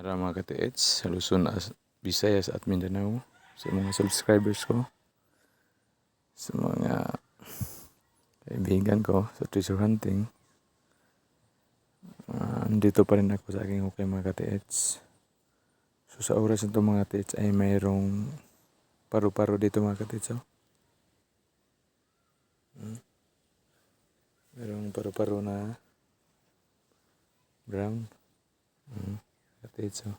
Para mga ka-TH sa Luzon, Visayas at Mindanao, sa mga subscribers ko, sa mga kaibigan ko sa treasure hunting. Dito pa rin ako sa aking hukay mga ka-TH. So sa oras nito mga ka-TH ay mayroong paru-paro dito mga ka-TH. Mayroong paru-paro na brown. Ka-TH.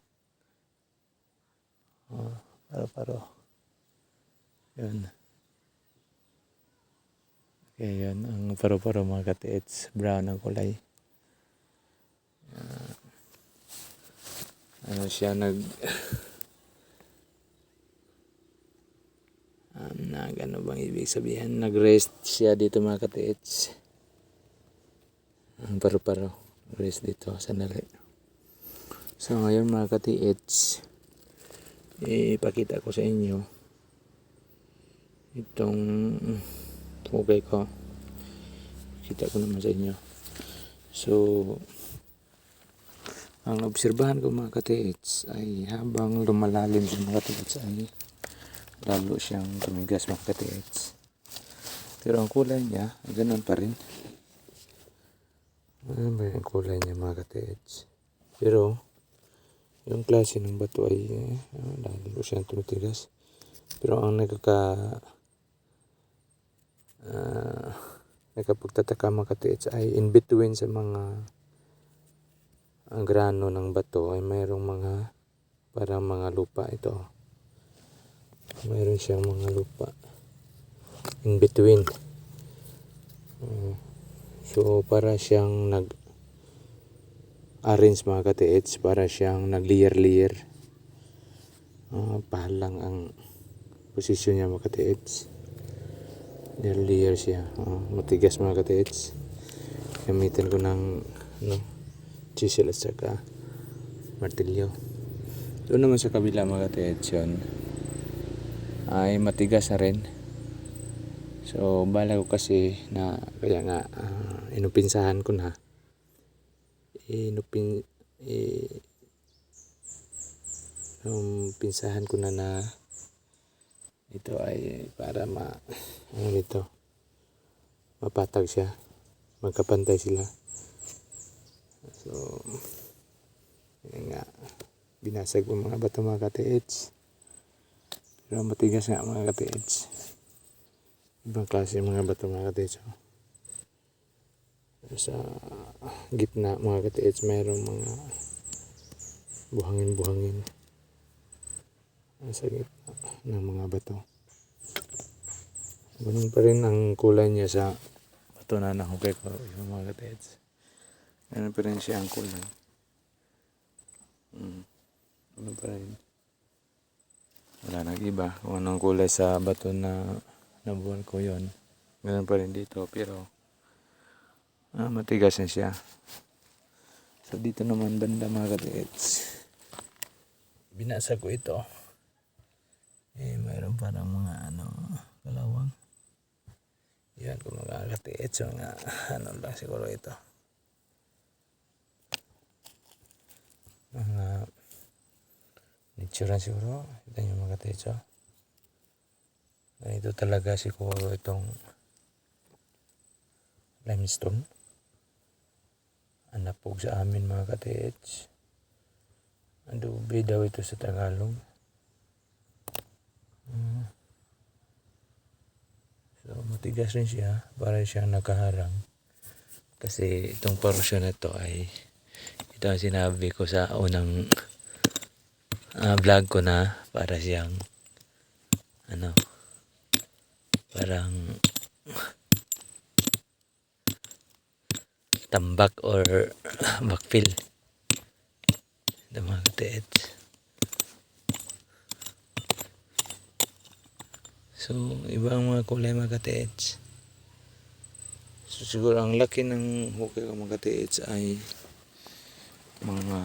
Paru-paro. Yan. Kaya yan, ang paru-paro mga ka-TH, brown ang kulay. Siya ano bang ibig sabihin? Nag-rest siya dito mga ka-TH. Ang paru-paro. Rest dito, sandali. So ngayon mga ka-TH, ipakita ko sa inyo itong hukay ko. Kita ko naman sa inyo. So ang obserbahan ko mga ka-TH ay habang lumalalim sa mga ka-TH ay lalo siyang tumigas mga ka-TH. Pero ang kulay niya, ganun pa rin. Ano ba yung kulay niya mga ka-TH? Pero yung klase ng bato ay lalo siyang tumitigas. Pero ang nakapagtataka mga ka-TH ay in between sa mga ang grano ng bato ay mayroong mga parang mga lupa ito. Mayroon siyang mga lupa in between. So para siyang arrange mga ka-TH, para siyang nag-layer. Pahalang ang posisyon niya mga ka-TH. Layer siya. Matigas mga ka-TH. Gamitin ko ng chisel at saka martilyo. Doon naman sa kabila mga ka-TH yun ay matigas na rin. So bala ko kasi na kaya nga inupinsahan ko na pinsahan ko na ito ay para mapatag siya, magkapantay sila. So nga binasag ko mga bato mga ka-TH, pero matigas nga mga ka-TH. Ibang klase mga bato mga ka-TH. Sa gitna mga ka-TH mayroong mga buhangin sa gitna ng mga bato. Ganun pa rin ang kulay niya sa bato na nahukay ko yung mga ka-TH. Ganun pa rin siya ang kulay. Ganun pa rin. Wala nag-iba kung anong kulay sa bato na nabuhan ko yon. Ganun pa rin dito pero matigas na siya. So dito naman banda mga ka-TH, binasa ko ito. Mayroon parang mga kalawang. Yan kung mga ka-TH, mga lang siguro ito. Mga nature siguro. Ito yung mga ka-TH. Ito talaga siguro itong limestone. Napog sa amin mga ka-TH. Adobe daw ito sa Tagalog. So matigas rin siya, para siyang nakaharang. Kasi itong portion na ito ay ito ang sinabi ko sa unang vlog ko na para siyang parang tambak or backfill. Ito mga ka-TH. So ibang mga kulay mga ka-TH. So siguro ang laki ng hukay ko mga ka-TH ay mga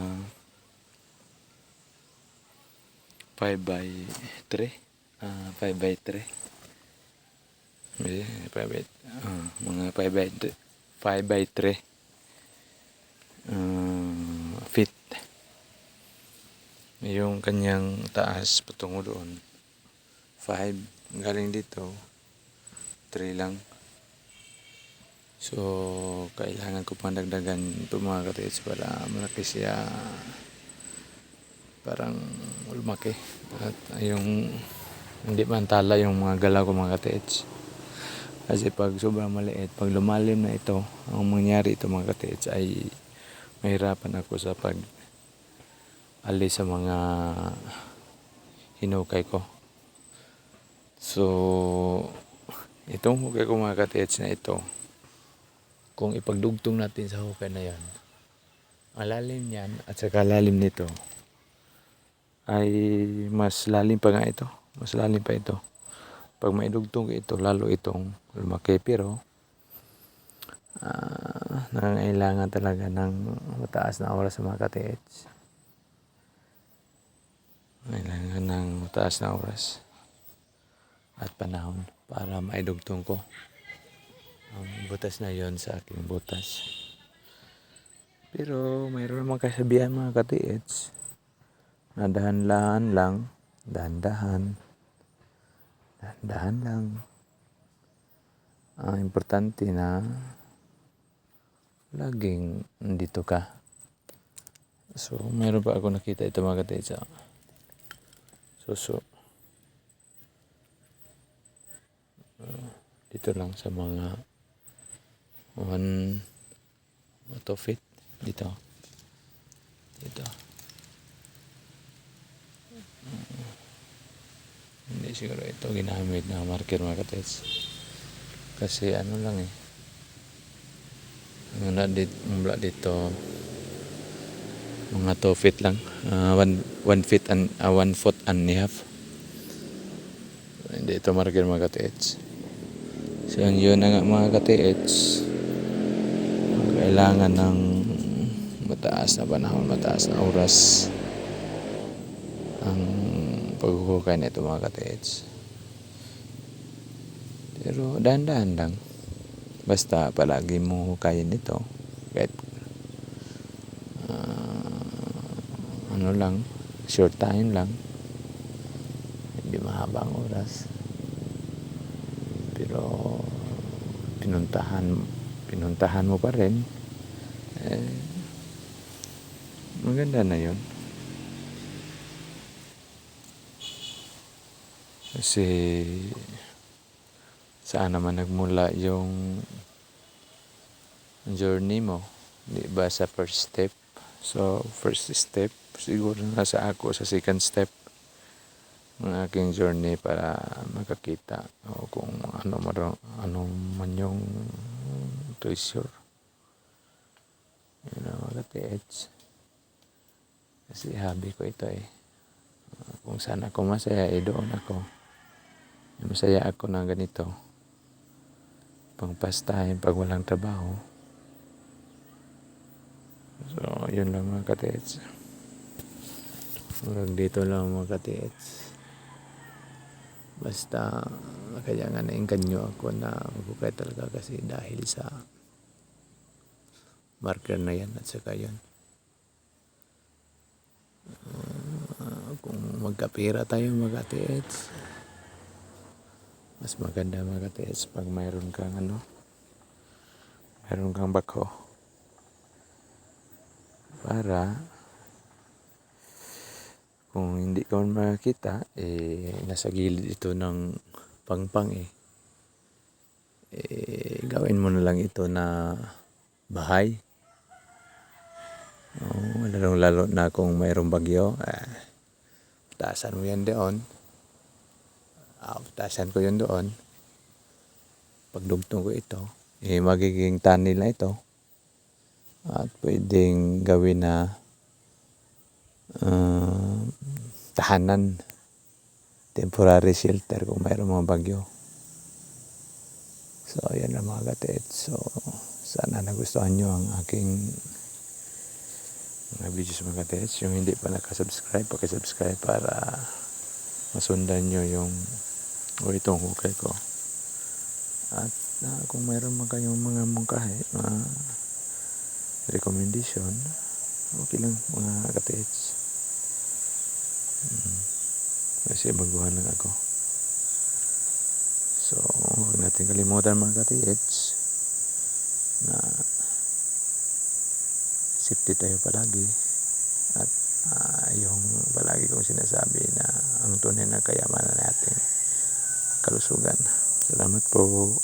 5x3. 5x3. Mga 5x3 feet. Yung kanyang taas patungo doon, 5. Galing dito, 3 lang. So, kailangan ko pang dagdagan ito mga ka-TH para malaki siya, parang lumaki. At yung hindi mantala yung mga galaw ko mga ka-TH. Kasi pag sobrang maliit, pag lumalim na ito, ang mangyari ito mga ka-TH ay mahirapan ako sa pag alis sa mga hinukay ko. So, itong hukay ko mga ka-TH na ito, kung ipagdugtong natin sa hukay na yan, ang lalim niyan at saka lalim nito ay mas lalim pa nga ito. Mas lalim pa ito. Pag maidugtong ko ito, lalo itong lumaki. Pero, nangangailangan talaga ng mataas na oras sa mga ka-TH. Kailangan ng mataas na oras at panahon para maidugtong ko ang butas na yon sa aking butas. Pero mayroon naman kasabihan mga ka-TH na dahan-dahan lang, dahan-dahan lang. Ang importante na laging nandito ka. So mayroon pa ako nakita ito mga ka-TH sa suso. Dito lang sa mga 1 feet dito. Hindi siguro ito ginamit na marker mga ka-TH. Kasi ano lang mula dito mga 2 feet lang, 1 feet and 1 foot and a half. Hindi ito marker mga ka-TH. So yun na nga mga ka-TH, kailangan ng mataas na panahon, mataas na oras ang paghuhukay nito mga ka-TH. Pero dahan-dahan lang, basta palagi mo hukayin ito kahit ano lang, short time lang, hindi mahabang oras. Pero pinuntahan mo pa rin, maganda na yun. Kasi saan naman nagmula yung journey mo, di ba, sa first step? So first step siguro nasa ako sa second step ng aking journey para makakita o kung ano man yung treasure. Yun ang mga ka-TH. Kasi hobby ko ito kung saan ako masaya, doon ako. Masaya ako na ganito. Pang pastime, pag walang trabaho. So, yun lang mga ka-TH. Hanggang dito lang mga ka-TH. Basta, kaya nga naingganyo ako na maghukay talaga kasi dahil sa marker na yan at saka yun. Kung magkapira tayo mga ka-TH, mas maganda mga ka-TH pag mayroon kang bako. Para kung hindi ka makakita, nasa gilid ito ng pangpang gawin mo na lang ito na bahay. Lalo na kung mayroong bagyo, taasan mo yan doon. Taasan ko yun doon. Pagdugtong ko ito, magiging tunnel na ito. At pwedeng gawin na tahanan, temporary shelter kung mayroong mga bagyo. So, yan ang mga ka-TH. So, sana nagustuhan nyo ang aking mga videos mga ka-TH. Yung hindi pa nakasubscribe, pakisubscribe para masundan nyo itong hukay ko. At kung mayroon man kayong mga mungkahi, mga recommendation, okay lang mga ka-TH. Kasi baguhan lang ako. So, huwag natin kalimutan mga ka-TH na safety tayo palagi. At yung palagi kong sinasabi na ang tunay na kayamanan natin kalusugan. Salamat po.